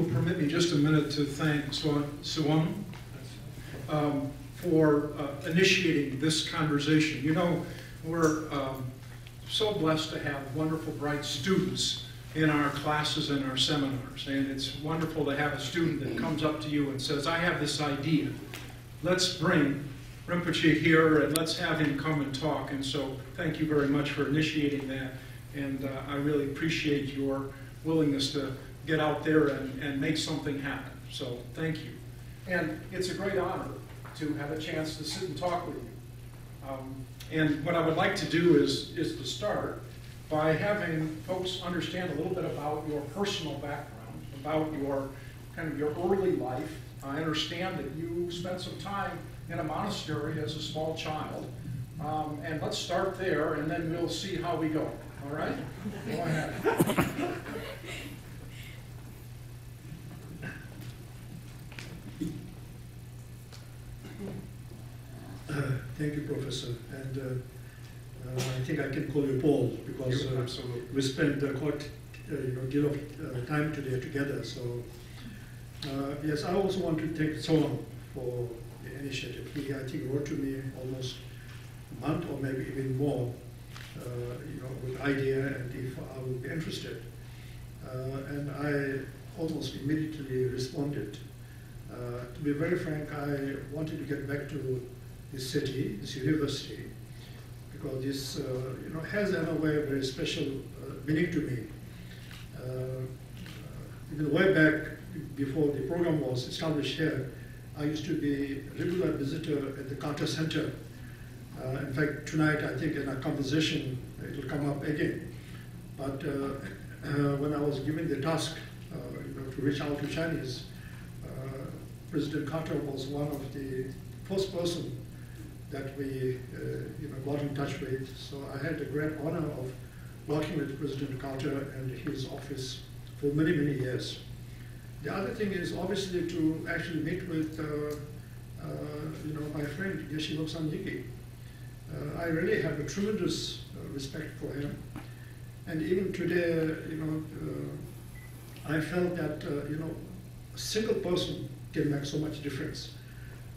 Permit me just a minute to thank Tsewang for initiating this conversation. You know, we're so blessed to have wonderful, bright students in our classes and our seminars, and it's wonderful to have a student that comes up to you and says, I have this idea. Let's bring Rinpoche here and let's have him come and talk. And so thank you very much for initiating that, and I really appreciate your willingness to get out there and make something happen. So thank you. And it's a great honor to have a chance to sit and talk with you. And what I would like to do is to start by having folks understand a little bit about your personal background, about your kind of your early life. I understand that you spent some time in a monastery as a small child. And let's start there, and then we'll see how we go. All right? Go ahead. Thank you, Professor. And I think I can call you Paul because we spent quite a deal of time today together. So yes, I also want to thank Tsewang for the initiative. He, I think, wrote to me almost a month or maybe even more, with idea and if I would be interested. And I almost immediately responded. To be very frank, I wanted to get back to this city, this university, because this has in a way a very special meaning to me. Even way back before the program was established here, I used to be a regular visitor at the Carter Center. In fact, tonight I think in our conversation it will come up again. But when I was given the task to reach out to Chinese, President Carter was one of the first person that we got in touch with. So I had the great honor of working with President Carter and his office for many, many years. The other thing is obviously to actually meet with my friend Geshe Lobsang Yigi. I really have a tremendous respect for him. And even today, I felt that a single person can make so much difference.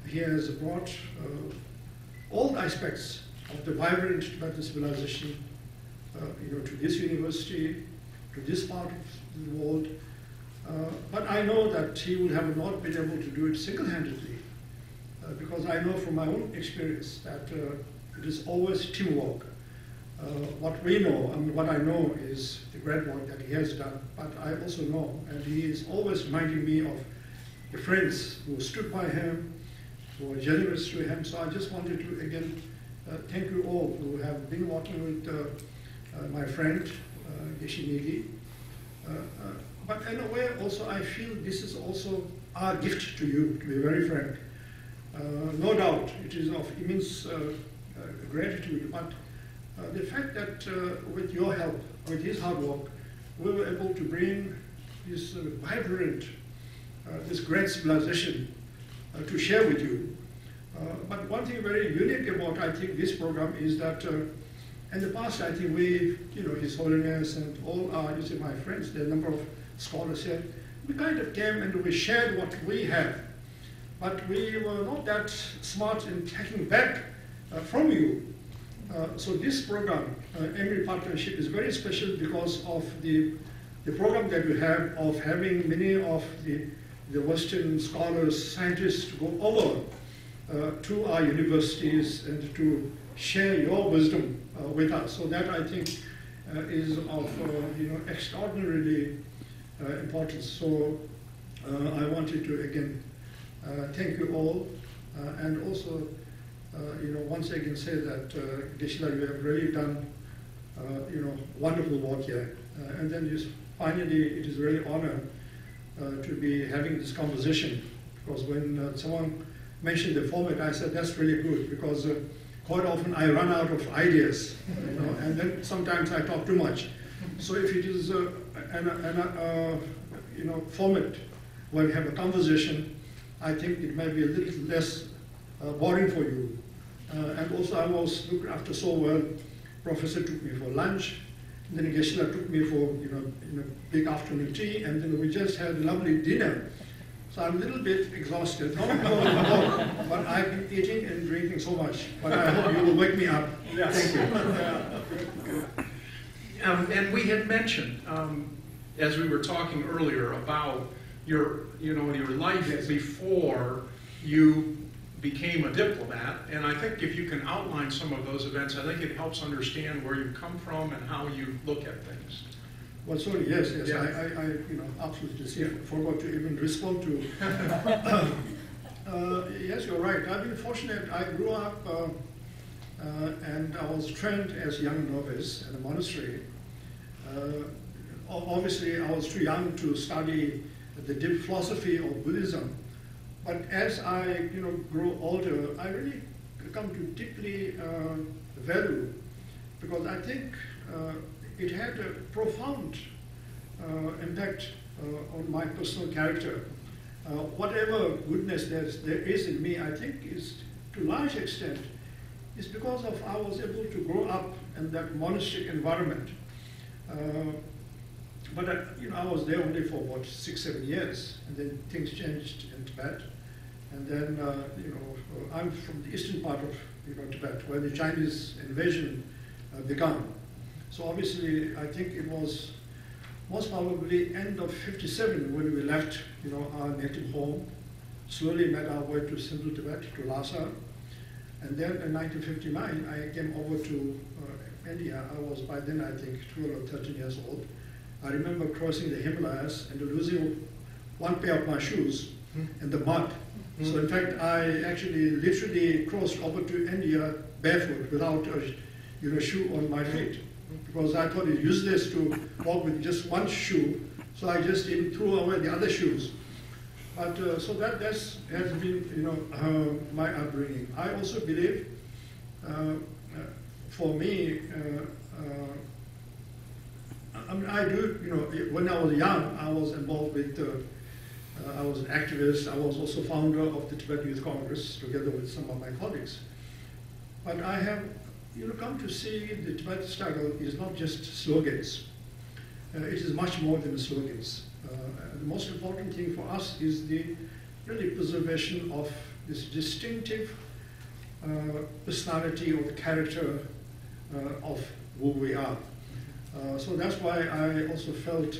He has brought all aspects of the vibrant Tibetan civilization, to this university, to this part of the world. But I know that he would have not been able to do it single-handedly, because I know from my own experience that it is always teamwork. What we know, what I know is the great work that he has done, but I also know, and he is always reminding me of the friends who stood by him, who were generous to him. So I just wanted to, again, thank you all who have been working with my friend, Geshe Yigi. But in a way, also, I feel this is also our gift to you, to be very frank. No doubt, it is of immense gratitude, but the fact that with your help, with his hard work, we were able to bring this vibrant, this great civilization to share with you. But one thing very unique about, I think, this program is that in the past, I think we, His Holiness and all our, my friends, the number of scholars here, we kind of came and we shared what we have. But we were not that smart in taking back from you. So this program, Emory Partnership, is very special because of the program that we have of having many of the Western scholars, scientists to go over to our universities and to share your wisdom with us. So that, I think, is of extraordinarily importance. So I wanted to, again, thank you all, and also once again say that, Geshe, you have really done, wonderful work here. And then just finally, it is really honor to be having this conversation, because when someone mentioned the format, I said that's really good, because quite often I run out of ideas, and then sometimes I talk too much. So if it is format where we have a conversation, I think it may be a little less boring for you. And also I was looked after so well. Professor took me for lunch, Then Geshe-la took me for big afternoon tea, and then we just had a lovely dinner. So I'm a little bit exhausted, not because of the work, but I've been eating and drinking so much. But I hope you will wake me up. Yes. Thank you. And we had mentioned, as we were talking earlier, about your life Yes. before you became a diplomat. And I think if you can outline some of those events, I think it helps understand where you come from and how you look at things. Well, sorry, yes. Yeah. I absolutely forgot to even respond to. Yes, you're right. I've been fortunate. I grew up and I was trained as a young novice in a monastery. Obviously, I was too young to study the deep philosophy of Buddhism. But as I grow older, I really come to deeply value, because I think it had a profound impact on my personal character. Whatever goodness there is in me, I think is to a large extent is because of I was able to grow up in that monastic environment. But I was there only for about 6-7 years, and then things changed in Tibet. And then I'm from the eastern part of Tibet, where the Chinese invasion began. So obviously, I think it was most probably end of '57 when we left our native home, slowly made our way to central Tibet, to Lhasa. And then in 1959, I came over to India. I was by then, I think, 12 or 13 years old. I remember crossing the Himalayas and losing one pair of my shoes in the mud. So in fact, I actually literally crossed over to India barefoot without a shoe on my feet, because I thought it's useless to walk with just one shoe. So I just even threw away the other shoes. But so that has been my upbringing. I also believe, for me, I do. When I was young, I was involved with. I was an activist. I was also founder of the Tibet Youth Congress, together with some of my colleagues. But I have, come to see the Tibet struggle is not just slogans. It is much more than slogans. The most important thing for us is the really preservation of this distinctive personality or the character of who we are. So that's why I also felt,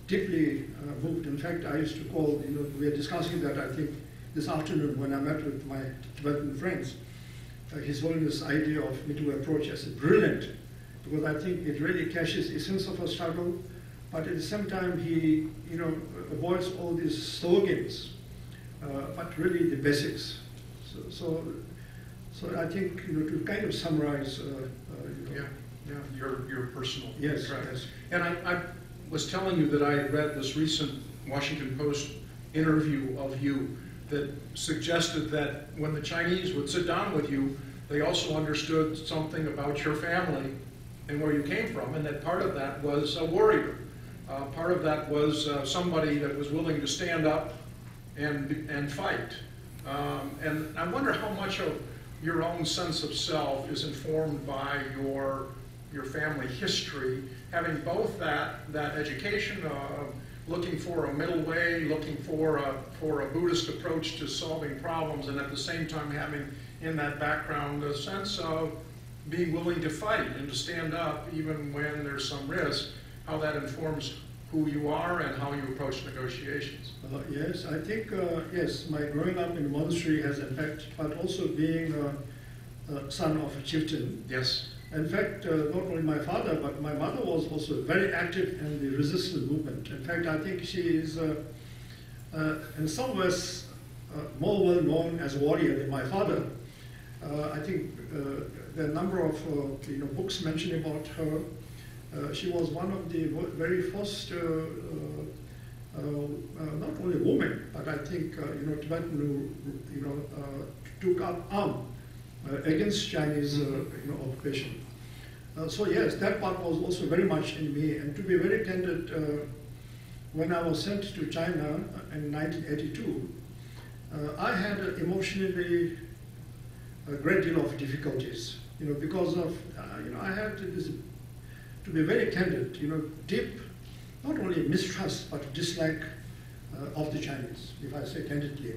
deeply moved. In fact, I used to call, we are discussing that, I think, this afternoon when I met with my Tibetan friends, His Holiness' idea of middle approach as brilliant, because I think it really catches the essence of a struggle, but at the same time, he, avoids all these slogans, but really the basics. So I think, to kind of summarize, your personal yes, track. yes. And I was telling you that I had read this recent Washington Post interview of you that suggested that when the Chinese would sit down with you, they also understood something about your family and where you came from, and that part of that was a warrior. Part of that was somebody that was willing to stand up and fight. And I wonder how much of your own sense of self is informed by your family history, having both that education, looking for a middle way, looking for a Buddhist approach to solving problems, and at the same time having in that background a sense of being willing to fight and to stand up even when there's some risk, how that informs who you are and how you approach negotiations. Yes, I think, yes, my growing up in a monastery has impact, but also being a son of a chieftain. Yes. In fact, not only my father, but my mother was also very active in the resistance movement. In fact, I think she is, in some ways, more well known as a warrior than my father. I think there are a number of books mentioning about her. She was one of the very first, not only women, but I think Tibetan who took up arms against Chinese occupation. So yes, that part was also very much in me. And to be very candid, when I was sent to China in 1982, I had emotionally a great deal of difficulties. because of, I had this, to be very candid, deep, not only mistrust, but dislike of the Chinese, if I say candidly.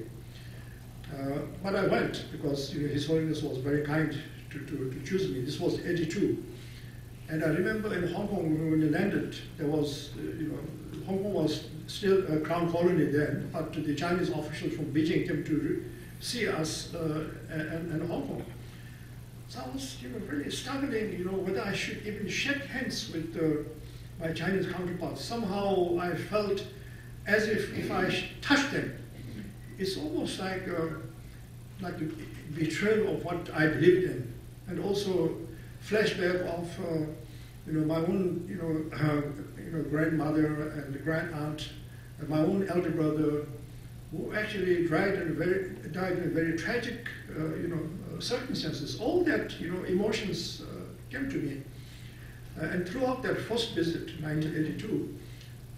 But I went because His Holiness was very kind to choose me. This was 82. And I remember in Hong Kong, when we landed, there was, Hong Kong was still a crown colony then, but the Chinese officials from Beijing came to see us and Hong Kong. So I was really struggling, whether I should even shake hands with my Chinese counterparts. Somehow I felt as if I touched them, it's almost like a betrayal of what I believed in, and also flashback of my own grandmother and grand aunt, and my own elder brother, who actually died in very tragic circumstances. All that emotions came to me, and throughout that first visit, 1982,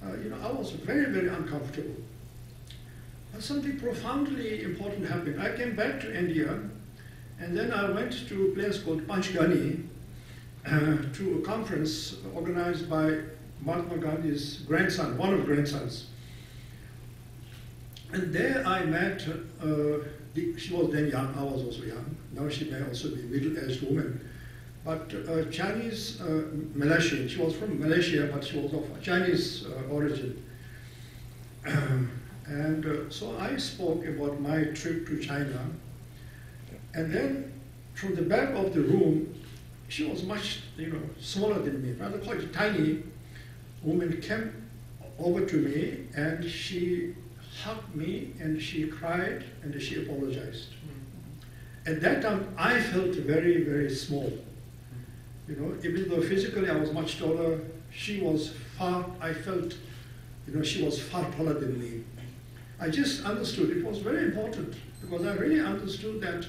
I was very, very uncomfortable. But something profoundly important happened. I came back to India, and then I went to a place called Panchgani to a conference organized by Mahatma Gandhi's grandson, one of the grandsons. And there I met, she was then young, I was also young. Now she may also be a middle-aged woman. But Chinese Malaysian, she was from Malaysia, but she was of Chinese origin. And so I spoke about my trip to China. And then from the back of the room, she was much smaller than me, rather quite a tiny woman, came over to me and she hugged me and she cried and she apologized. At that time, I felt very, very small. Even though physically I was much taller, she was far, I felt, she was far taller than me. I just understood it was very important because I really understood that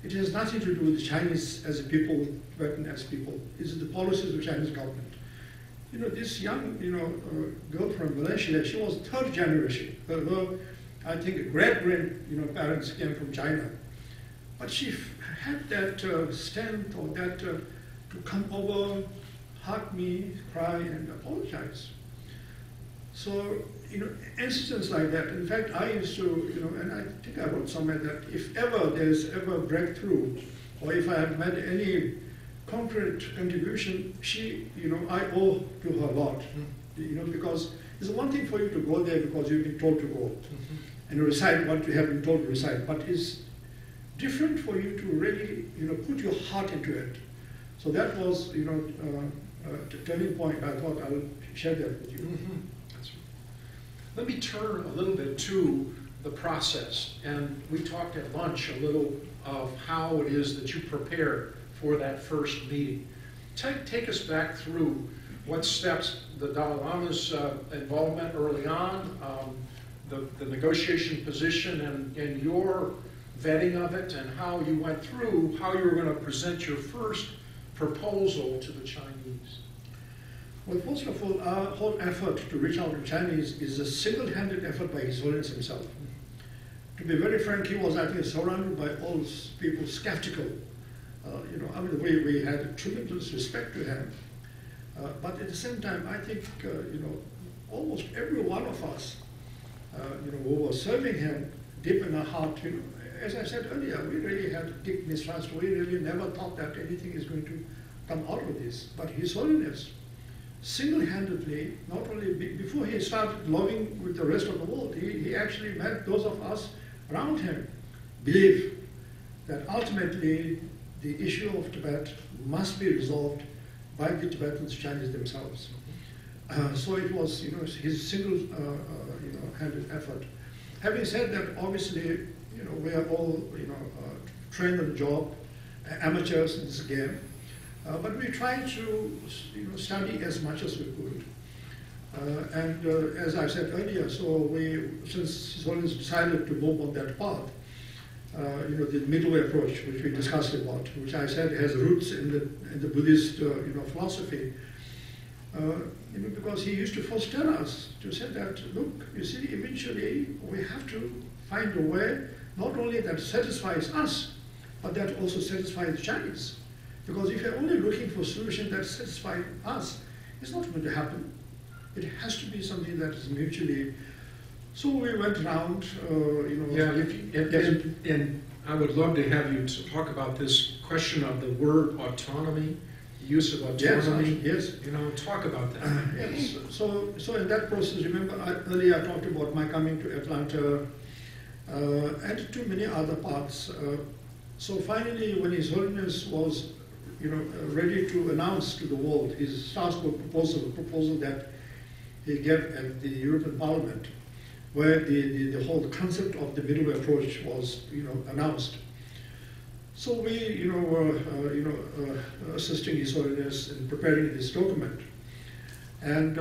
it has nothing to do with the Chinese as a people, Tibetan as people. It's the policies of the Chinese government. This young, girl from Malaysia, she was third generation. Her I think, parents came from China. But she had that strength or that to come over, hug me, cry, and apologize. So, incidents like that. In fact, I used to, and I think I wrote somewhere that if ever there's ever a breakthrough, or if I have made any concrete contribution, I owe to her a lot. Because it's one thing for you to go there because you've been told to go and recite what you have been told to recite, but it's different for you to really, put your heart into it. So that was, the turning point. I thought I would share that with you. That's right. Let me turn a little bit to the process. And we talked at lunch a little of how it is that you prepare for that first meeting. Take us back through what steps the Dalai Lama's involvement early on, the negotiation position and your vetting of it, and how you went through, how you were going to present your first proposal to the Chinese. Well, first of all, our whole effort to reach out to Chinese is a single-handed effort by His Holiness himself. To be very frank, he was, I think, surrounded by all people skeptical. We had tremendous respect to him. But at the same time, I think, almost every one of us, who was serving him deep in our heart, as I said earlier, we really had deep mistrust. We really never thought that anything is going to come out of this. But His Holiness, single-handedly, not only before he started loving with the rest of the world, he actually made those of us around him believe that ultimately the issue of Tibet must be resolved by the Tibetans, Chinese themselves. So it was, his single-handed effort. Having said that, obviously, we are all, trained on the job, amateurs in this game, but we try to, study as much as we could. And as I said earlier, so since His Holiness decided to move on that path, the middle approach, which we discussed about, which I said has roots in the Buddhist, philosophy. Because he used to first tell us to say that, look, you see, eventually we have to find a way not only that satisfies us, but that also satisfies the Chinese. Because if you're only looking for a solution that satisfies us, it's not going to happen. It has to be something that is mutually. So we went around, and I would love to have you to talk about this question of the word autonomy, the use of autonomy. Yes. Talk about that. Yes. So in that process, remember earlier I talked about my coming to Atlanta and to many other parts. So finally, when His Holiness was, ready to announce to the world his Strasbourg proposal that he gave at the European Parliament, where the whole concept of the middle way approach was, announced. So we, were, assisting His Holiness in preparing this document. And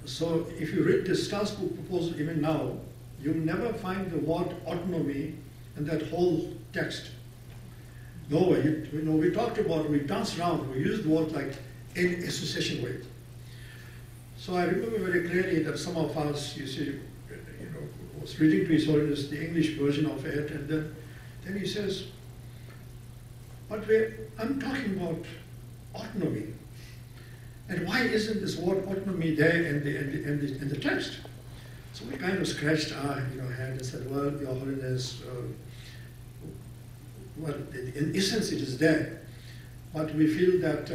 so if you read the Strasbourg proposal even now, you'll never find the word autonomy in that whole text. No, we talked about, we danced around, we used the word like in association with. So I remember very clearly that some of us, was reading to His Holiness the English version of it, and then he says, but I'm talking about autonomy. And why isn't this word autonomy there in the text? So we kind of scratched our head and said, well, Your Holiness, well, in essence it is there, but we feel that,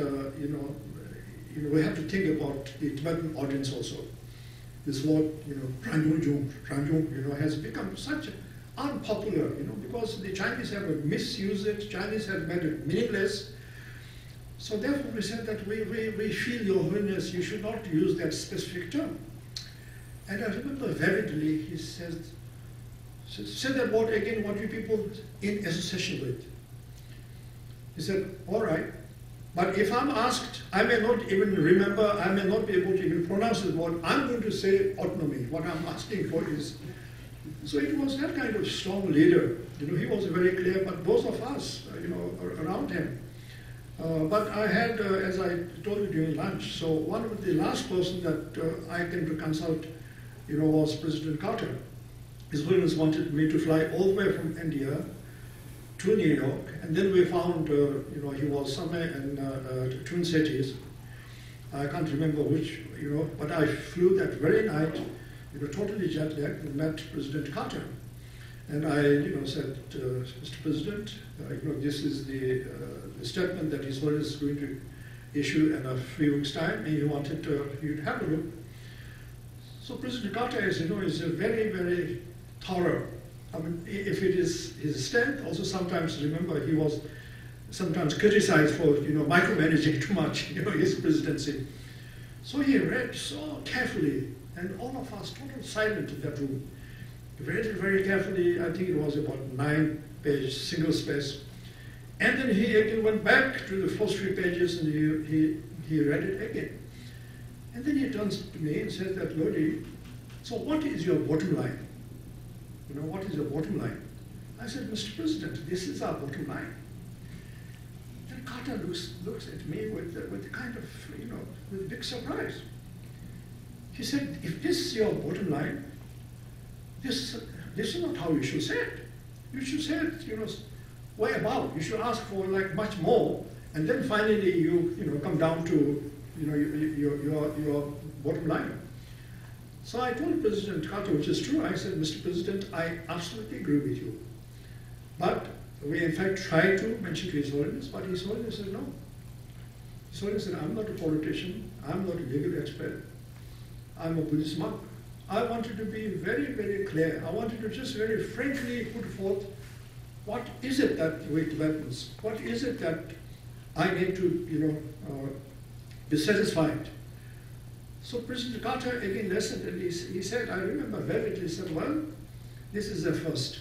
we have to think about the Tibetan audience also. This word, has become such unpopular, because the Chinese have misused it, Chinese have made it meaningless. So therefore we said that we feel, Your Holiness, you should not use that specific term. And I remember vividly, he said that word again, what you people in association with. He said, all right, but if I'm asked, I may not even remember, I may not be able to even pronounce the word, I'm going to say autonomy. What I'm asking for is, so it was that kind of strong leader. He was very clear, but those of us, around him. But I had, as I told you during lunch, so one of the last person that I came to consult, was President Carter. His Holiness wanted me to fly all the way from India to New York, and then we found, he was somewhere in Twin Cities. I can't remember which, but I flew that very night, totally jet lagged, and met President Carter. And I, said, Mr. President, this is the statement that His Holiness is going to issue in a few weeks' time, and he wanted you to have a look. So President Carter, as you know, is a very, very thorough. I mean, if it is his strength, also sometimes, remember, he was sometimes criticized for, micromanaging too much, his presidency. So he read so carefully, and all of us totally silent in that room. He read it very carefully. I think it was about 9-page, single space. And then he again went back to the first 3 pages, and he read it again. And then he turns to me and says that, Lodi, so what is your bottom line? What is your bottom line? I said, Mr. President, this is our bottom line. Then Carter looks at me with kind of, with big surprise. He said, if this is your bottom line, this is not how you should say it. You should say it, way above. You should ask for like much more, and then finally you come down to your bottom line. So I told President Carter, which is true, I said, Mr. President, I absolutely agree with you. But we in fact tried to mention to His Holiness, but His Holiness said no. His Holiness said, I'm not a politician, I'm not a legal expert, I'm a Buddhist monk. I wanted to be very, very clear. I wanted to just very frankly put forth what is it that we Tibetans, what is it that I need to, be satisfied. So President Carter again listened, and he said, I remember vividly, he said, well, this is the first.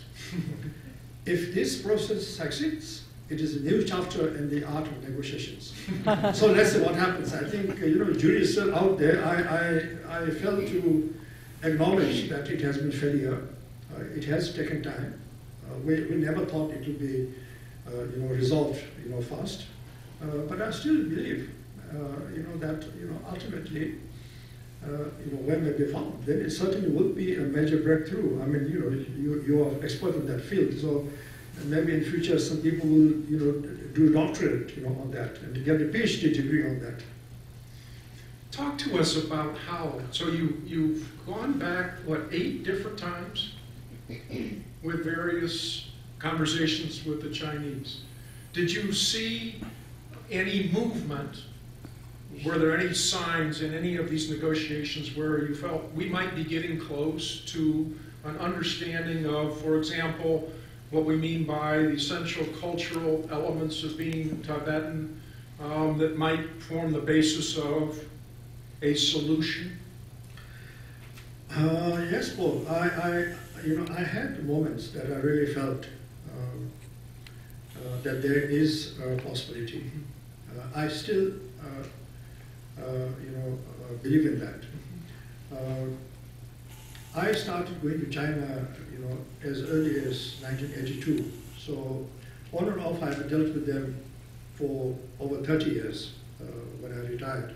If this process succeeds, it is a new chapter in the art of negotiations. So let's see what happens. I think, jury is still out there. I failed to acknowledge that it has been failure. It has taken time. We never thought it would be, resolved, fast. But I still believe, that, ultimately, when may be found, then it certainly would be a major breakthrough. I mean, you are expert in that field, so And maybe in future some people will, do doctorate, on that and get a PhD degree on that. Talk to us about how, so you've gone back, 8 different times with various conversations with the Chinese. Did you see any movement? Were there any signs in any of these negotiations where you felt we might be getting close to an understanding of, for example, what we mean by the essential cultural elements of being Tibetan that might form the basis of a solution? Yes, Paul. I had moments that I really felt that there is a possibility. I still, believe in that. I started going to China, as early as 1982. So on and off, I've dealt with them for over 30 years when I retired.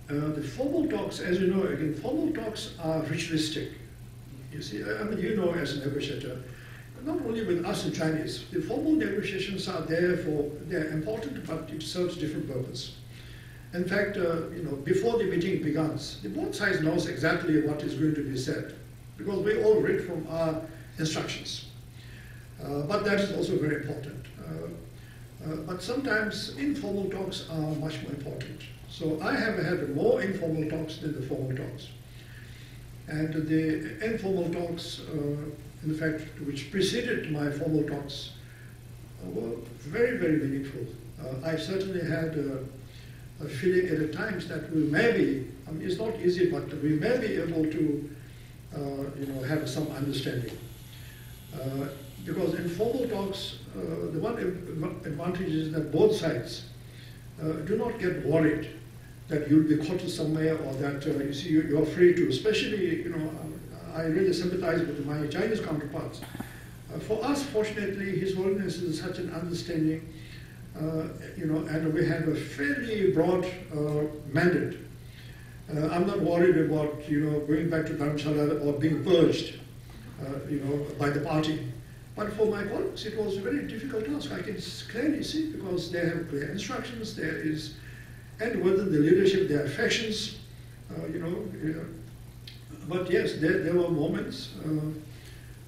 The formal talks, as you know, again, formal talks are ritualistic. You see, as a negotiator, not only with us in Chinese, the formal negotiations are they're important, but it serves different purpose. In fact, before the meeting begins, the both sides knows exactly what is going to be said, because we all read from our instructions. But that is also very important. But sometimes informal talks are much more important. So I have had more informal talks than the formal talks. And the informal talks, in fact, which preceded my formal talks, were very, very meaningful. I certainly had a feeling at times that we may be, it's not easy, but we may be able to, have some understanding. Because in formal talks, the one advantage is that both sides do not get worried that you'll be caught somewhere or that you're free to, especially, I really sympathize with my Chinese counterparts. For us, fortunately, His Holiness is such an understanding, and we have a fairly broad mandate. I'm not worried about, going back to Dharamshala or being purged, by the party. But for my colleagues, it was a very difficult task. I can clearly see because they have clear instructions, and within the leadership, there are factions, But yes, there were moments.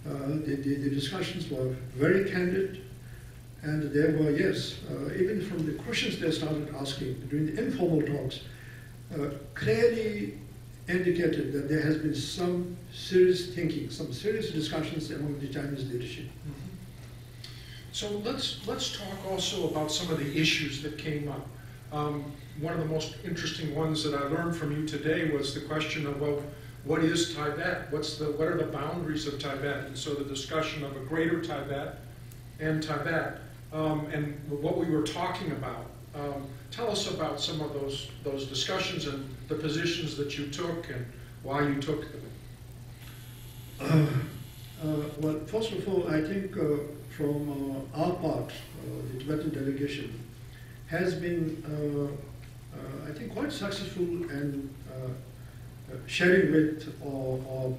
The discussions were very candid, and there were, yes, even from the questions they started asking during the informal talks, clearly indicated that there has been some serious thinking, some serious discussions among the Chinese leadership. So let's talk also about some of the issues that came up. One of the most interesting ones that I learned from you today was the question of, well, what is Tibet? What are the boundaries of Tibet? And so the discussion of a greater Tibet and Tibet, and what we were talking about. Tell us about some of those discussions and the positions that you took and why you took them. Well, first of all, I think from our part, the Tibetan delegation has been, I think, quite successful in sharing with or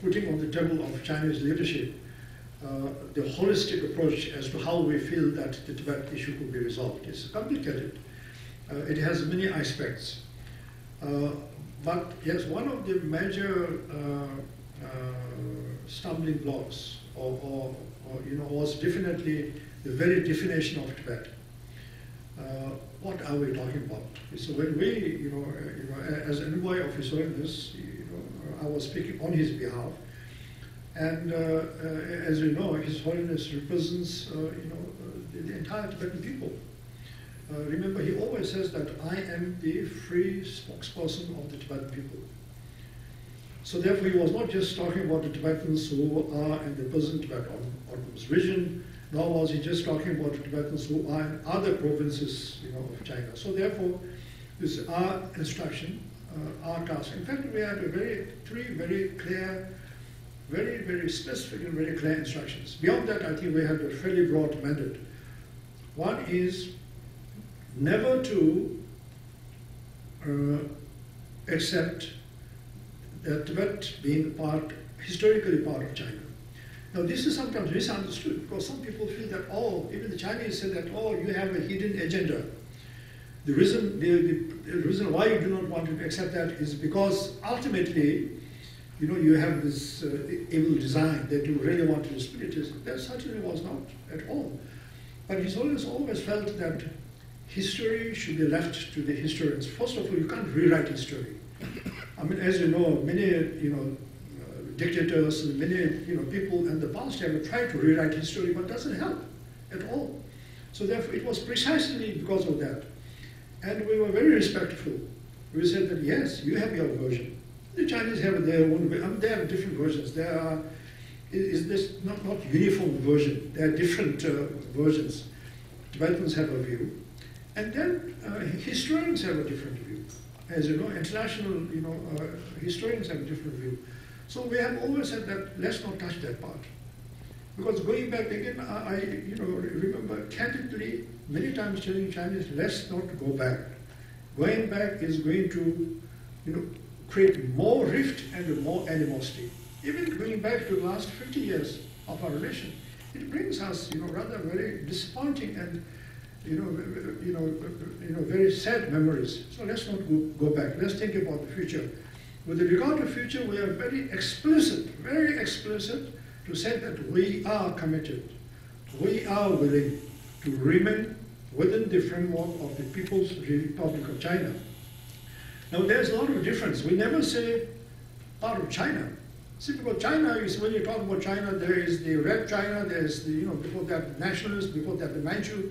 putting on the table of Chinese leadership the holistic approach as to how we feel that the Tibet issue could be resolved. It's complicated. It has many aspects. But yes, one of the major stumbling blocks was definitely the very definition of Tibet. What are we talking about? So when we, as envoy of His Holiness, I was speaking on his behalf, and as you know, His Holiness represents, the entire Tibetan people. Remember, he always says that I am the free spokesperson of the Tibetan people. So therefore, he was not just talking about the Tibetans who are in the present Tibet Autonomous region, nor was he just talking about the Tibetans who are in other provinces, of China. So therefore, this is our instruction, our task. In fact, we had three very clear, very, very specific and very clear instructions. Beyond that, I think we had a fairly broad mandate. One is never to accept that Tibet being historically part of China. Now this is sometimes misunderstood because some people feel that, oh, even the Chinese say that, oh, you have a hidden agenda. The reason why you do not want to accept that is because ultimately, you know, you have this evil design that you really want to split it. That certainly was not at all. But His Holiness always felt that history should be left to the historians. First of all, you can't rewrite history. I mean, as you know, many, dictators, many, people in the past have tried to rewrite history, but it doesn't help at all. So therefore, it was precisely because of that. And we were very respectful. We said that, yes, you have your version. The Chinese have their own way. I mean, they have different versions. There are, is this not uniform version. There are different versions. Tibetans have a view. And then historians have a different view. As you know, international, historians have a different view. So we have always said that let's not touch that part. Because going back again, I remember candidly many times telling Chinese, let's not go back. Going back is going to, create more rift and more animosity. Even going back to the last 50 years of our relation, it brings us, rather very disappointing and, very sad memories. So let's not go back. Let's think about the future. With regard to future, we are very explicit to say that we are committed, we are willing to remain within the framework of the People's Republic of China. Now there's a lot of difference. We never say part of China. See, because China is, when you talk about China, there is the Red China, there's the, before that nationalist, before that the Manchu.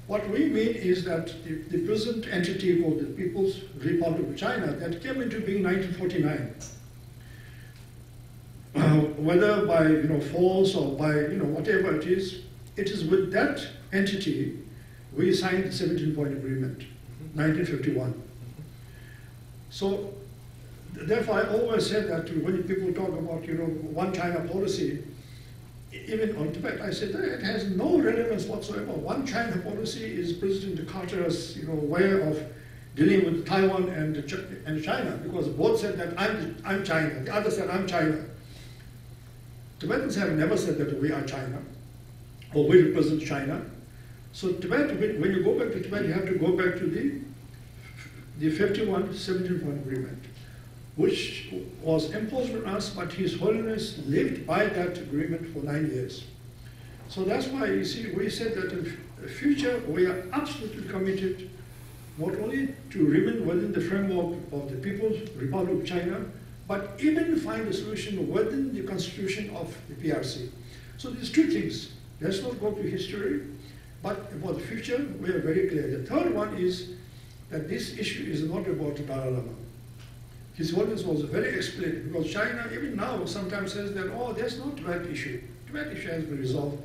What we mean is that the present entity called the People's Republic of China that came into being in 1949, whether by force or by whatever it is with that entity we signed the 17-point agreement, 1951. So therefore I always said that when people talk about one China policy, even on Tibet, I said that it has no relevance whatsoever. One China policy is President Carter's way of dealing with Taiwan and China, because both said that I'm China, the other said I'm China. Tibetans have never said that we are China, or we represent China. So Tibet, when you go back to Tibet, you have to go back to the 51 17-point agreement, which was imposed on us, but His Holiness lived by that agreement for 9 years. So that's why, you see, we said that in the future, we are absolutely committed not only to remain within the framework of the People's Republic of China, but even find a solution within the constitution of the PRC. So there's two things. Let's not go to history, but about the future, we are very clear. The third one is that this issue is not about the Dalai Lama. His Holiness was very explicit, because China, even now, sometimes says that, oh, there's no Tibet issue. Tibet issue has been resolved.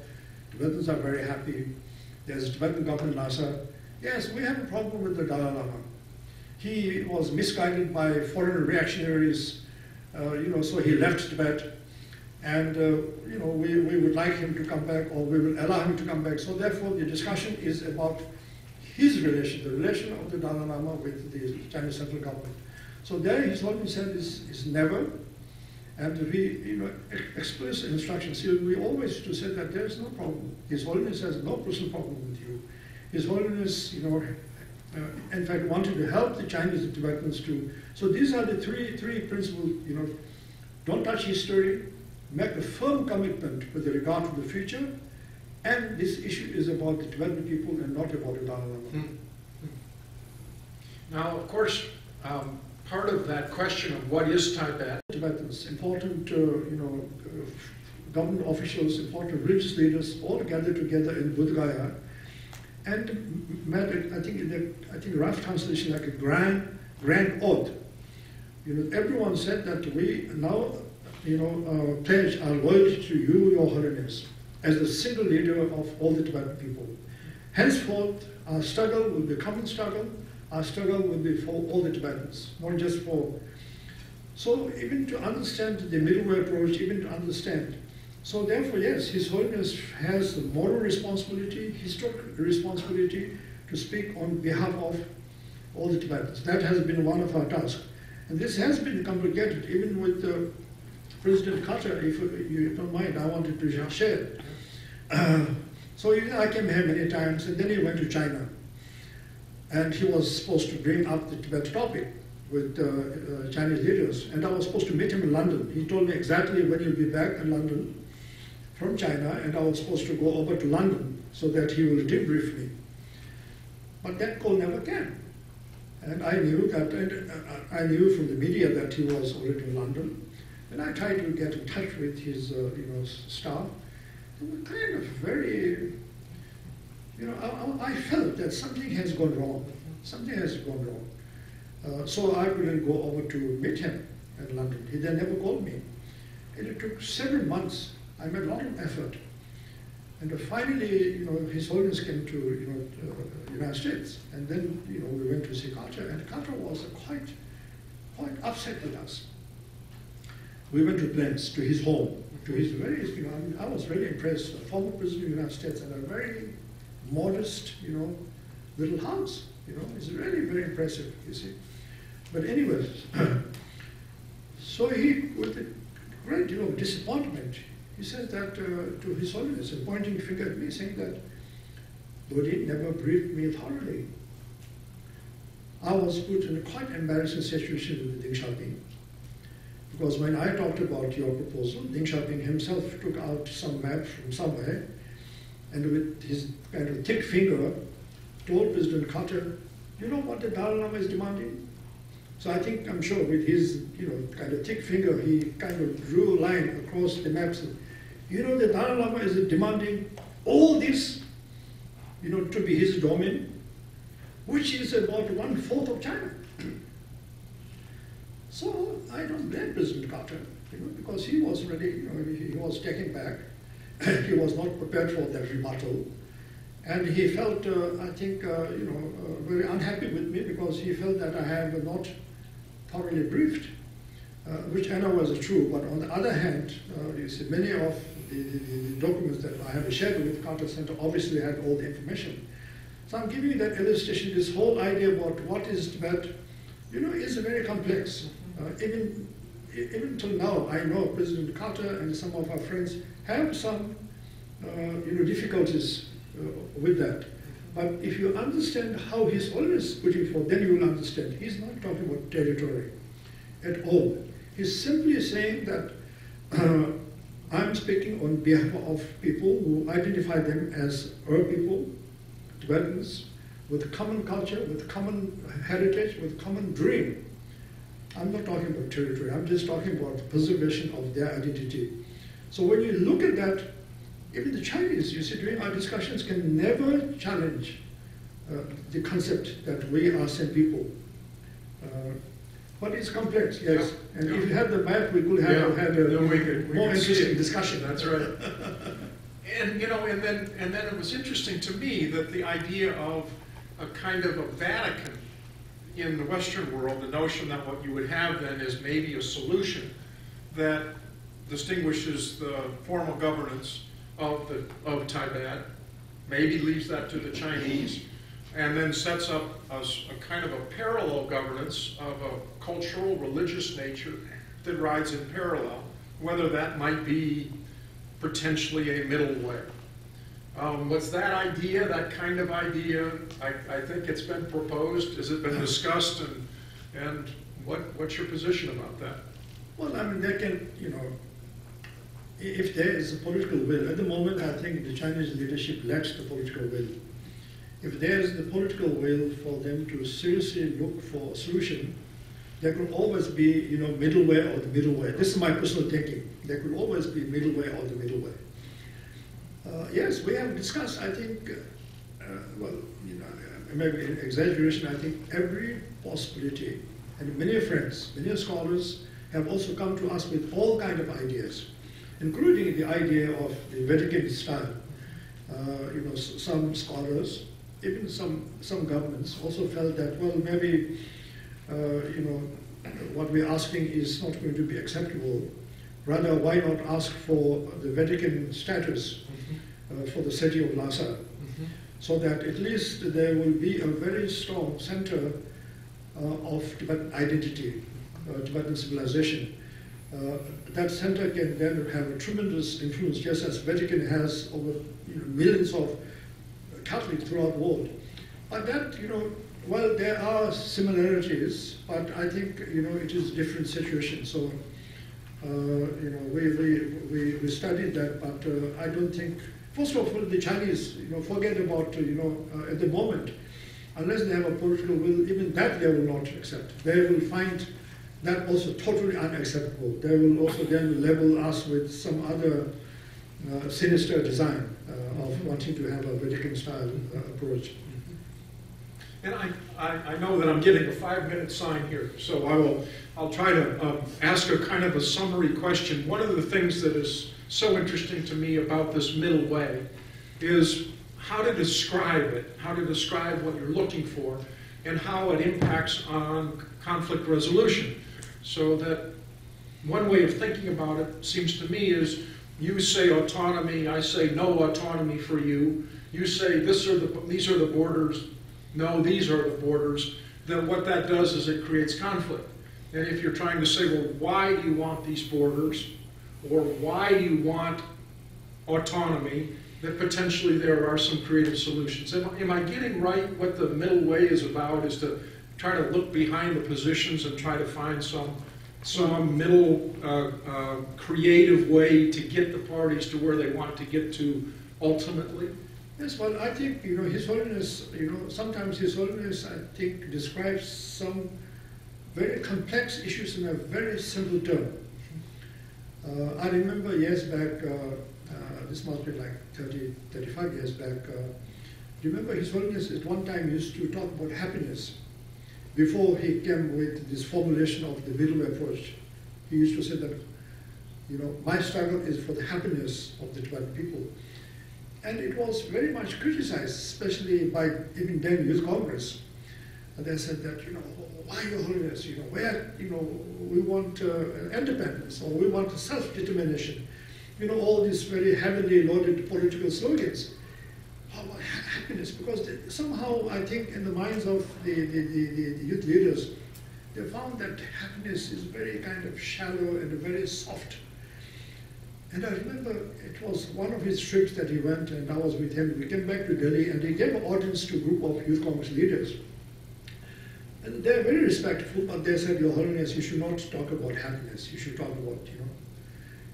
Tibetans are very happy. There's a Tibetan government, Lhasa. Yes, we have a problem with the Dalai Lama. He was misguided by foreign reactionaries, so he left Tibet. And, we would like him to come back, or we will allow him to come back. So therefore, the discussion is about his relation, the relation of the Dalai Lama with the Chinese central government. So there, His Holiness said is never, and we, explicit instructions. We always to say that there is no problem. His Holiness has no personal problem with you. His Holiness, in fact, wanted to help the Chinese and Tibetans too. So these are the three principles. Don't touch history, make a firm commitment with regard to the future, and this issue is about the Tibetan people and not about the Dalai Lama. Now, of course, part of that question of what is Tibet, Tibetans, important, government officials, important religious leaders, all gathered together in Bodh Gaya, and made, I think rough translation, like a grand oath. Everyone said that we now, pledge our loyalty to you, Your Holiness, as the single leader of all the Tibetan people. Henceforth, our struggle will be a common struggle. Our struggle will be for all the Tibetans, not just for. So even to understand the middle way approach, even to understand. So therefore, yes, His Holiness has the moral responsibility, historical responsibility to speak on behalf of all the Tibetans. That has been one of our tasks. And this has been complicated, even with President Carter, if you don't mind, I wanted to share it. So I came here many times, and then he went to China. And he was supposed to bring up the Tibet topic with Chinese leaders. And I was supposed to meet him in London. He told me exactly when he'll be back in London from China, and I was supposed to go over to London so that he will debrief me. But that call never came. And I knew that, and I knew from the media that he was already in London. And I tried to get in touch with his staff. They were kind of very, I felt that something has gone wrong. Something has gone wrong. So I couldn't go over to meet him in London. He then never called me. And it took several months. I made a lot of effort. And finally, His Holiness came to, United States. And then, we went to see Carter. And Carter was quite upset with us. We went to Glens, to his home, to his very, I was really impressed. A former president of the United States and a very modest, little house. It's really very impressive, you see. But anyways, so he, with a great deal of disappointment, he said that to His Holiness, and pointing finger at me, saying that Bodhi never briefed me thoroughly. I was put in a quite embarrassing situation with Deng Xiaoping. Because when I talked about your proposal, Deng Xiaoping himself took out some map from somewhere, and with his kind of thick finger, told President Carter, you know what the Dalai Lama is demanding? So I'm sure with his, kind of thick finger, he kind of drew a line across the maps. The Dalai Lama is demanding all this, to be his domain, which is about 1/4 of China. So I don't blame President Carter, because he was ready, he was taken back. He was not prepared for that rebuttal. And he felt, very unhappy with me because he felt that I have not thoroughly briefed, which I know was true. But on the other hand, you see, many of the documents that I have shared with Carter Center obviously had all the information. So I'm giving you that illustration, this whole idea about what is Tibet, is very complex. Even till now, I know President Carter and some of our friends have some, difficulties with that. But if you understand how His Holiness is putting forth, then you will understand. He's not talking about territory at all. He's simply saying that I'm speaking on behalf of people who identify them as our people, Tibetans, with common culture, with common heritage, with common dream. I'm not talking about territory, I'm just talking about the preservation of their identity. So when you look at that, even the Chinese, you see, during our discussions can never challenge the concept that we are same people. But it's complex, yes. Yeah. And if you had the map, we could have had a more interesting discussion. That's right. And and then it was interesting to me that the idea of a kind of a Vatican in the Western world, the notion that what you would have then is maybe a solution that distinguishes the formal governance of Tibet, maybe leaves that to the Chinese, and then sets up a kind of a parallel governance of a cultural, religious nature that rides in parallel, whether that might be potentially a middle way. What's that idea, that kind of idea? I think it's been proposed. Has it been discussed? And what's your position about that? Well, they can, if there is a political will. At the moment, I think the Chinese leadership lacks the political will. If there is the political will for them to seriously look for a solution, there could always be, middle way or the middle way. This is my personal thinking. There could always be middle way or the middle way. Yes, we have discussed, I think, maybe in exaggeration, I think every possibility, and many friends, many scholars have also come to us with all kinds of ideas, including the idea of the Vatican style. Some scholars, even some governments also felt that, well, maybe, what we're asking is not going to be acceptable. Rather, why not ask for the Vatican status for the city of Lhasa, so that at least there will be a very strong center of Tibetan identity, Tibetan civilization. that center can then have a tremendous influence, just as Vatican has over millions of Catholics throughout the world. But that, well, there are similarities, but I think, it is a different situation. So, we studied that, but I don't think, first of all, the Chinese, forget about, at the moment, unless they have a political will, even that they will not accept. They will find that also totally unacceptable. They will also then label us with some other sinister design of wanting to have a Vatican-style approach. And I know that I'm getting a 5-minute sign here, so I'll try to ask a kind of a summary question. One of the things that is so interesting to me about this middle way is how to describe it, how to describe what you're looking for, and how it impacts on conflict resolution. So that one way of thinking about it seems to me is you say autonomy, I say no autonomy for you. You say these are the borders, no, these are the borders. Then what that does is it creates conflict. And if you're trying to say, well, why do you want these borders, or why do you want autonomy, that potentially there are some creative solutions. Am I getting right what the middle way is about, is to try to look behind the positions and try to find some middle creative way to get the parties to where they want to get to ultimately? Yes, well, I think, His Holiness, sometimes His Holiness, I think, describes some very complex issues in a very simple term. I remember years back, this must be like 30, 35 years back, remember His Holiness at one time used to talk about happiness. Before he came with this formulation of the middle approach, he used to say that, my struggle is for the happiness of the Tibetan people. And it was very much criticized, especially by even then Youth Congress. And they said that, why Your Holiness, where, we want independence, or we want self-determination. All these very heavily loaded political slogans. How about happiness? Because somehow, I think, in the minds of the youth leaders, they found that happiness is very kind of shallow and very soft. And I remember it was one of his trips that he went, and I was with him. We came back to Delhi, and he gave an audience to a group of Youth Congress leaders. And they're very respectful, but they said, Your Holiness, you should not talk about happiness. You should talk about,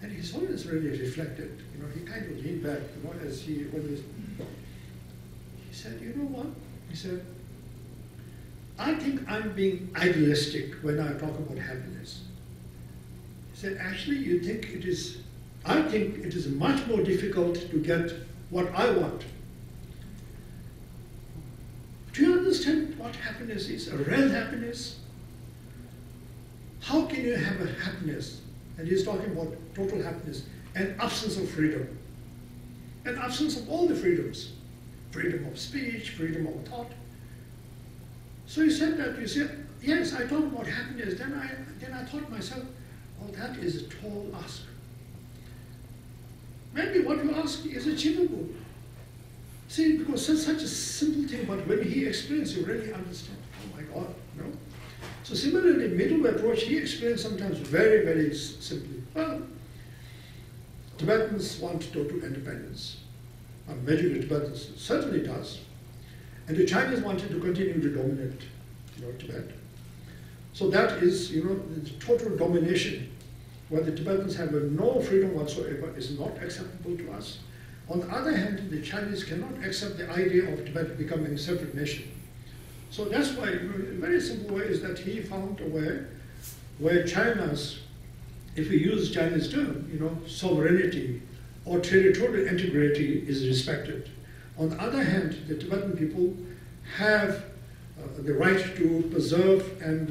And His Holiness really reflected. He kind of leaned back, as he said, you know what? He said, I think I'm being idealistic when I talk about happiness. He said, actually, I think it is much more difficult to get what I want. Do you understand what happiness is? A real happiness? How can you have a happiness? And he's talking about total happiness and absence of freedom. And absence of all the freedoms. Freedom of speech, freedom of thought. So he said that, yes, I talk about happiness. Then I thought myself, that is a tall ask. Maybe what you ask is achievable. See, because it's such a simple thing, but when he explains, you really understand. Oh my God, So similarly, middle approach, he explains sometimes very, very simply. Well, Tibetans want total independence. A majority of Tibetans certainly does. And the Chinese wanted to continue to dominate, Tibet. So that is, the total domination, where the Tibetans have no freedom whatsoever, is not acceptable to us. On the other hand, the Chinese cannot accept the idea of Tibet becoming a separate nation. So that's why, a very simple way is that he found a way where China's, if we use Chinese term, sovereignty or territorial integrity is respected. On the other hand, the Tibetan people have the right to preserve and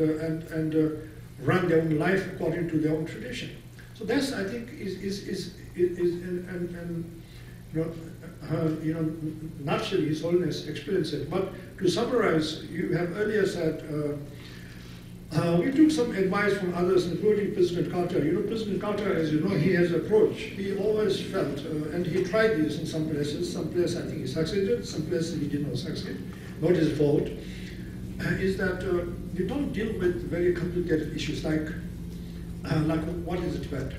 run their own life according to their own tradition. So that's, I think, naturally His Holiness experienced it. But to summarize, you have earlier said, we took some advice from others, including President Carter. President Carter, as you know, he has an approach. He always felt, and he tried this in some places. Some places I think he succeeded, some places he did not succeed. Not his fault. Is that you don't deal with very complicated issues like what is Tibet?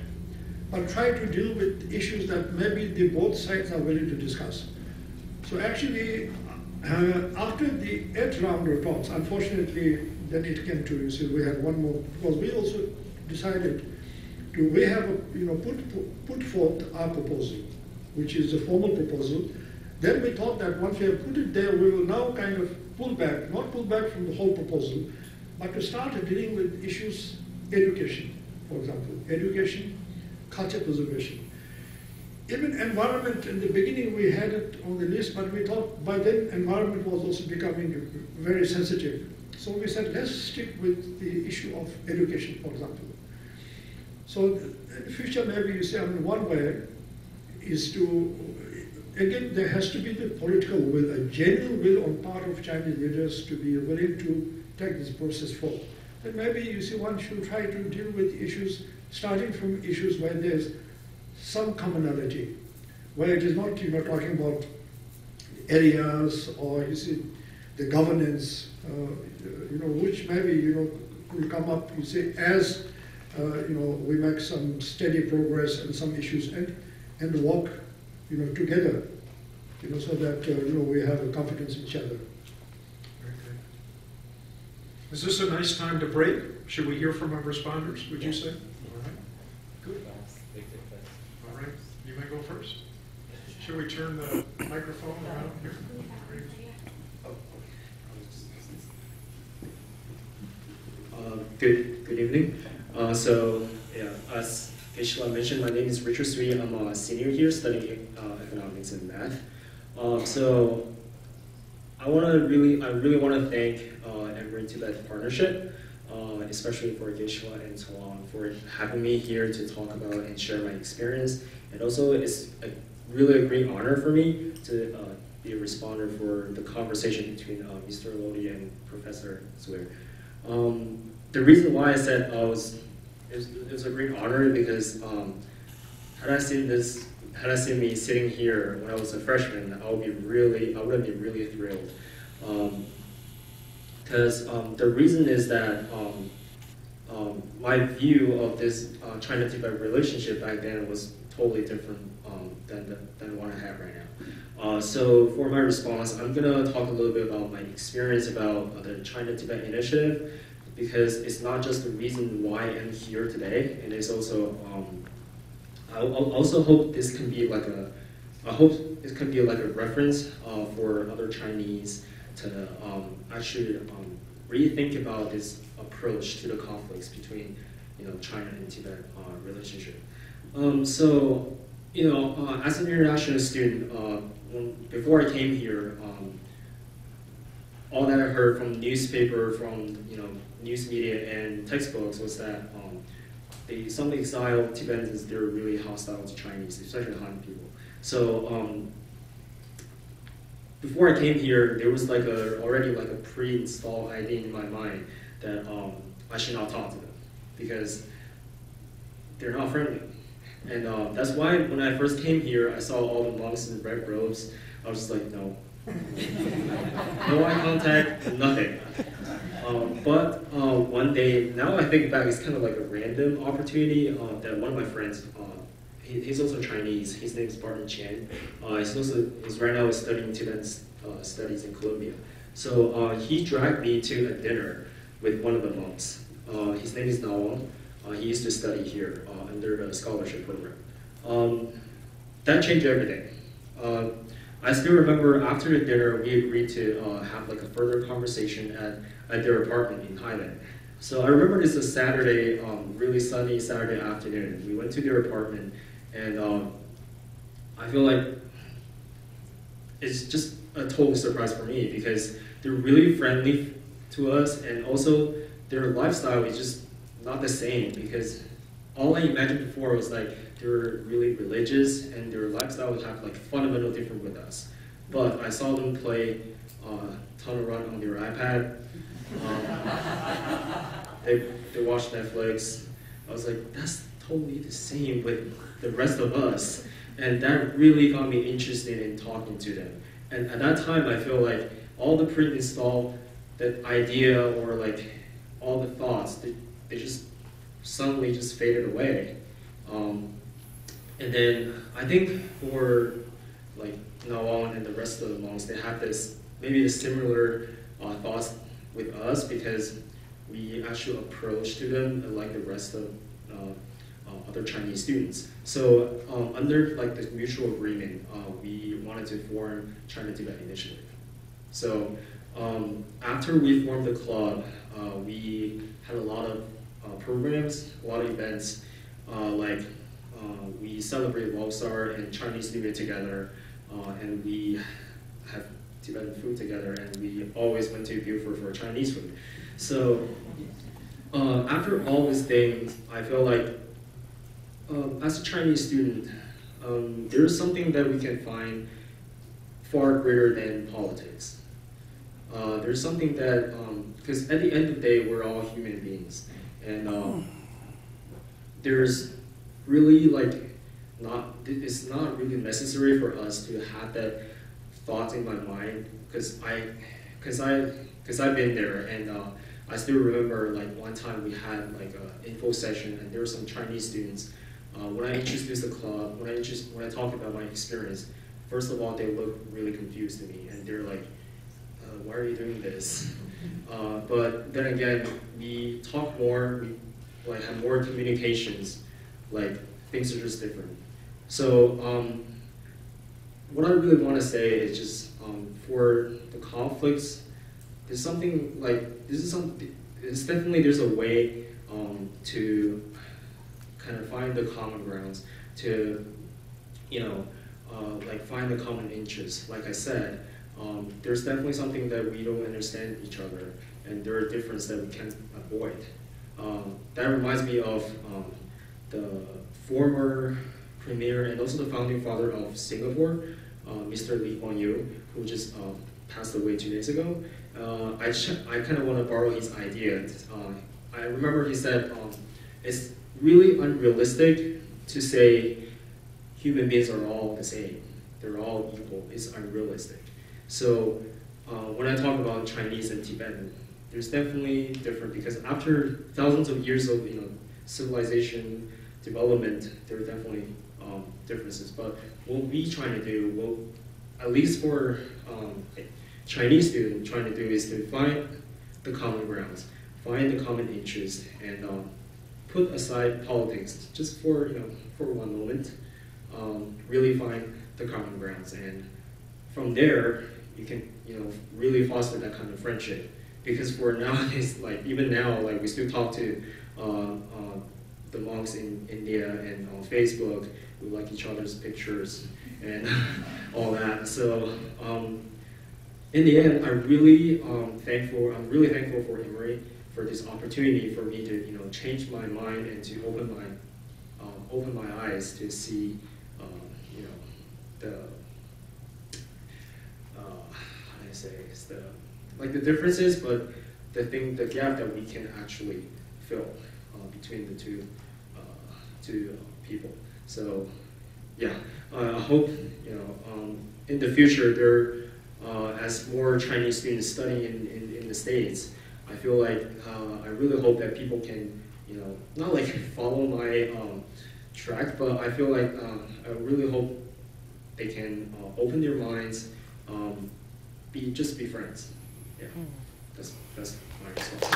but try to deal with issues that maybe the both sides are willing to discuss. So actually, after the 8th round of talks, unfortunately, then it came to, so we had one more, because we also decided to, we have put forth our proposal, which is a formal proposal. Then we thought that once we have put it there, we will now kind of pull back, not pull back from the whole proposal, but to start dealing with issues, education, for example, education, culture preservation. Even environment, in the beginning we had it on the list, but we thought by then environment was also becoming very sensitive. So we said, let's stick with the issue of education, for example. So in the future, maybe you say, I mean, one way is to, again, there has to be the political will, a genuine will on part of Chinese leaders to be willing to take this process forward. Then maybe you see one should try to deal with issues, starting from issues where there's some commonality, where it is not talking about areas or you see the governance, which maybe could come up. You see as we make some steady progress and some issues and work together, so that we have a confidence in each other. Very good. Is this a nice time to break? Should we hear from our responders? Would you say? All right. Good. All right. You may go first. Should we turn the microphone around here? Good evening. As Geshe-la mentioned, my name is Richard Zwier. I'm a senior here studying economics and math. I really want to thank Emory Tibet Partnership, especially for Geshe-la and Tsewang for having me here to talk about and share my experience. And also, it's really a great honor for me to be a responder for the conversation between Mr. Lodi and Professor Zwier. The reason why I said it was a great honor because had I seen me sitting here when I was a freshman, I would have been really thrilled. Because the reason is that my view of this China-Tibet relationship back then was totally different than what I have right now. So for my response, I'm going to talk a little bit about my experience about the China-Tibet Initiative, because it's not just the reason why I'm here today, and it's also I also hope this can be like a reference for other Chinese to actually rethink about this approach to the conflicts between China and Tibet relationship. As an international student, before I came here, all that I heard from newspaper, from news media and textbooks was that some exiled Tibetans, they're really hostile to Chinese, especially Han people. So before I came here, there was already a pre-installed idea in my mind that I should not talk to them because they're not friendly. And that's why when I first came here, I saw all the monks in red robes. I was just like, no. No eye contact, nothing. But one day, now I think back, it's kind of like a random opportunity that one of my friends, he's also Chinese, his name is Barton Chen. He's right now studying Tibetan studies in Colombia. So he dragged me to a dinner with one of the monks. His name is Nawang. He used to study here under the scholarship program. That changed everything. I still remember after the dinner, we agreed to have a further conversation at their apartment in Thailand. So I remember this was a Saturday, really sunny Saturday afternoon. We went to their apartment, and I feel like it's just a total surprise for me because they're really friendly to us, and also their lifestyle is just not the same because all I imagined before was they were really religious and their lifestyle would have fundamental different with us. But I saw them play Tunnel Run on their iPad. They watch Netflix. I was like, that's totally the same with the rest of us. And that really got me interested in talking to them. And at that time, I feel like all the pre-installed that idea or all the thoughts, they just suddenly just faded away. And then I think for like Nawang and the rest of the monks, they have this maybe a similar thoughts with us, because we actually approach to them like the rest of other Chinese students. So under like the mutual agreement, we wanted to form China-Tibet Initiative. So after we formed the club, we had a lot of programs, a lot of events, we celebrate Losar and Chinese New Year together, and we have Tibetan food together, and we always went to Beaufort for Chinese food. So after all these things, I feel like as a Chinese student, there's something that we can find far greater than politics. There's something that, because at the end of the day, we're all human beings, and there's really it's not really necessary for us to have that thought in my mind, because I've been there, and I still remember like one time we had like an info session, and there were some Chinese students. When I introduced the club, when I talked about my experience, first of all, they looked really confused to me, and they're like, why are you doing this? But then again, we talk more, we have more communications, like things are just different. So what I really want to say is just for the conflicts, there's something like, it's definitely, there's a way to kind of find the common grounds, to, find the common interests. Like I said, there's definitely something that we don't understand each other, and there are differences that we can't avoid. That reminds me of the former premier and also the founding father of Singapore, Mr. Lee Kuan Yew, who just passed away 2 days ago. I kind of want to borrow his idea. I remember he said, it's really unrealistic to say human beings are all the same. They're all equal. It's unrealistic. So when I talk about Chinese and Tibetan, there's definitely different, because after thousands of years of civilization development, there are definitely differences. But what we trying to do, at least for Chinese students, trying to do is to find the common grounds, find the common interests, and put aside politics just for one moment. Really find the common grounds, and from there you can really foster that kind of friendship. Because for nowadays, even now, we still talk to the monks in India and on Facebook. We like each other's pictures and all that. So in the end, I'm really thankful for Emory for this opportunity for me to change my mind and to open my eyes to see the differences, but the gap that we can actually fill between the two people. So yeah, I hope in the future as more Chinese students studying in the States, I feel like I really hope that people can not follow my track, but I feel like I really hope they can open their minds, just be friends. Yeah, that's my response.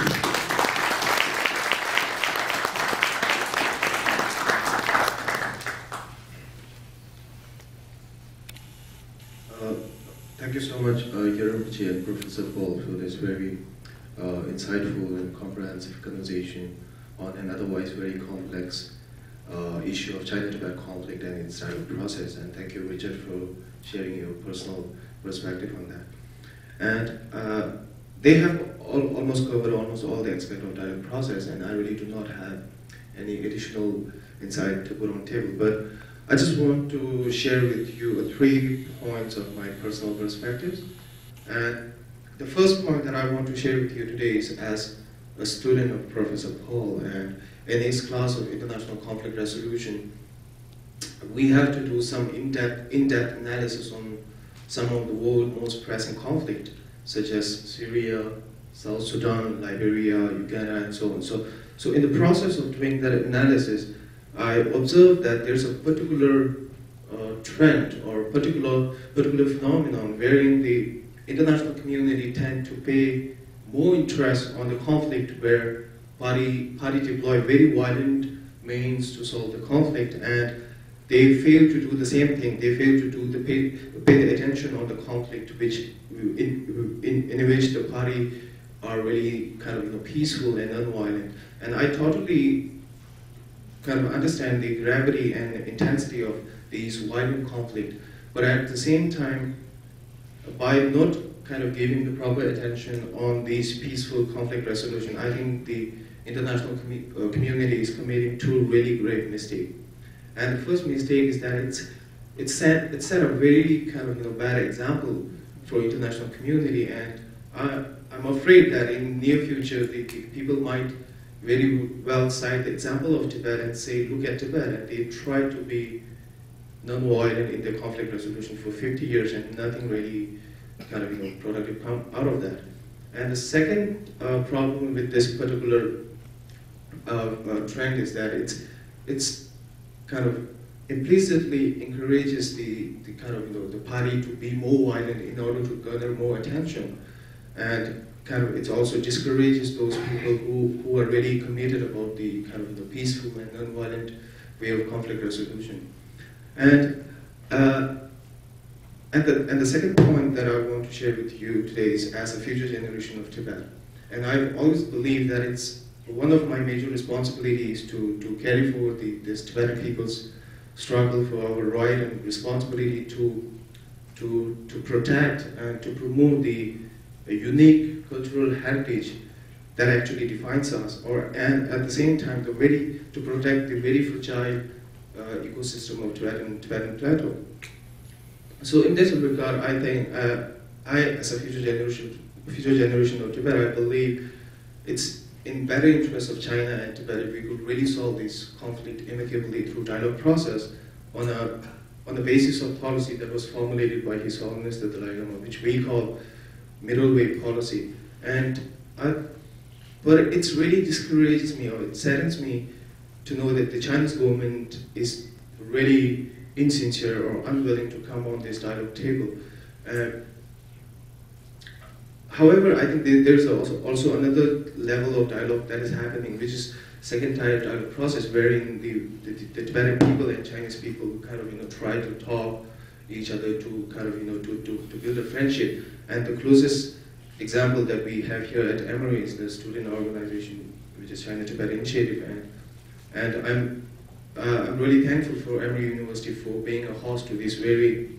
Thank you so much, Gyari Rinpoche and Professor Paul, for this very insightful and comprehensive conversation on an otherwise very complex issue of China-Tibet conflict and its dialogue process. And thank you, Richard, for sharing your personal perspective on that. And they have almost covered almost all the aspects of dialogue process, and I really do not have any additional insight to put on the table. But I just want to share with you 3 points of my personal perspectives. And the first point that I want to share with you today is as a student of Professor Paul, and in his class of international conflict resolution, we have to do some in-depth analysis on some of the world's most pressing conflicts, such as Syria, South Sudan, Liberia, Uganda, and so on. So in the process of doing that analysis, I observed that there's a particular trend or particular phenomenon wherein the international community tend to pay more interest on the conflict where party deploy very violent means to solve the conflict, and they fail to do the same thing. They fail to do pay the attention on the conflict in which the party are really kind of peaceful and non-violent. And I totally kind of understand the gravity and intensity of these violent conflict, but at the same time, by not kind of giving the proper attention on these peaceful conflict resolution, I think the international community is committing two really grave mistakes. And the first mistake is that it set a very kind of bad example for international community, and I'm afraid that in near future the people might very well cite the example of Tibet and say, look at Tibet, and they try to be non-violent in the conflict resolution for 50 years and nothing really kind of productive come out of that. And the second problem with this particular trend is that it's kind of implicitly encourages the kind of the party to be more violent in order to garner more attention, and kind of it also discourages those people who are really committed about the kind of the peaceful and non-violent way of conflict resolution. And the second point that I want to share with you today is as a future generation of Tibet. And I've always believed that it's one of my major responsibilities to carry forward this Tibetan people's struggle for our right and responsibility to protect and to promote the unique cultural heritage that actually defines us, and at the same time to protect the very fragile ecosystem of Tibetan plateau. So in this regard, I think I, as a future generation of Tibet, I believe it's in better interest of China and Tibet if we could really solve this conflict amicably through dialogue process on the basis of policy that was formulated by His Holiness the Dalai Lama, which we call middle way policy. But it really discourages me, or it saddens me to know that the Chinese government is really insincere or unwilling to come on this dialogue table. However, I think there's also another level of dialogue that is happening, which is second-tier dialogue process, wherein the Tibetan people and Chinese people kind of try to talk each other to kind of to build a friendship. And the closest example that we have here at Emory is the student organization, which is Chinese and Tibetan Initiative, and I'm really thankful for Emory University for being a host to this very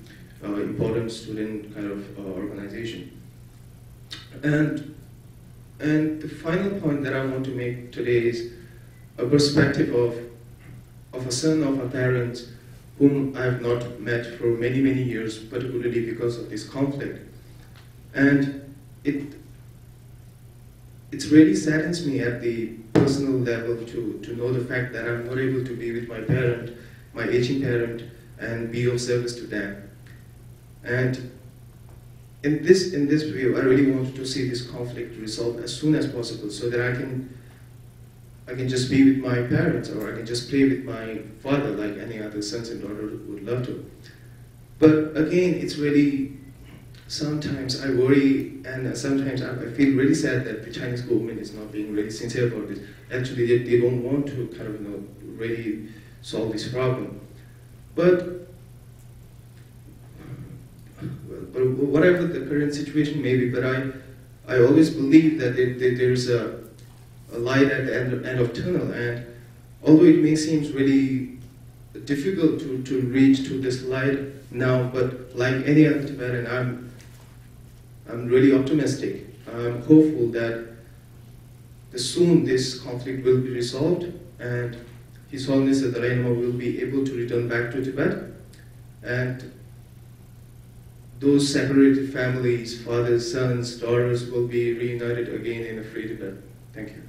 important student kind of organization. And the final point that I want to make today is a perspective of a son of a parent whom I have not met for many, many years, particularly because of this conflict. And it really saddens me at the personal level to know the fact that I'm not able to be with my parent, my aging parent, and be of service to them. And in this view, I really wanted to see this conflict resolved as soon as possible, so that I can just be with my parents, or I can just play with my father like any other sons and daughters would love to. But again, it's really, sometimes I worry, and sometimes I feel really sad that the Chinese government is not being really sincere about this. Actually, they don't want to kind of really solve this problem. But whatever the current situation may be, but I always believe that there's a light at the end of tunnel, and although it may seem really difficult to reach to this light now, but like any other Tibetan, I'm really optimistic. I'm hopeful that soon this conflict will be resolved, and His Holiness the Dalai Lama will be able to return back to Tibet, and those separated families, fathers, sons, daughters, will be reunited again in a free Tibet. Thank you.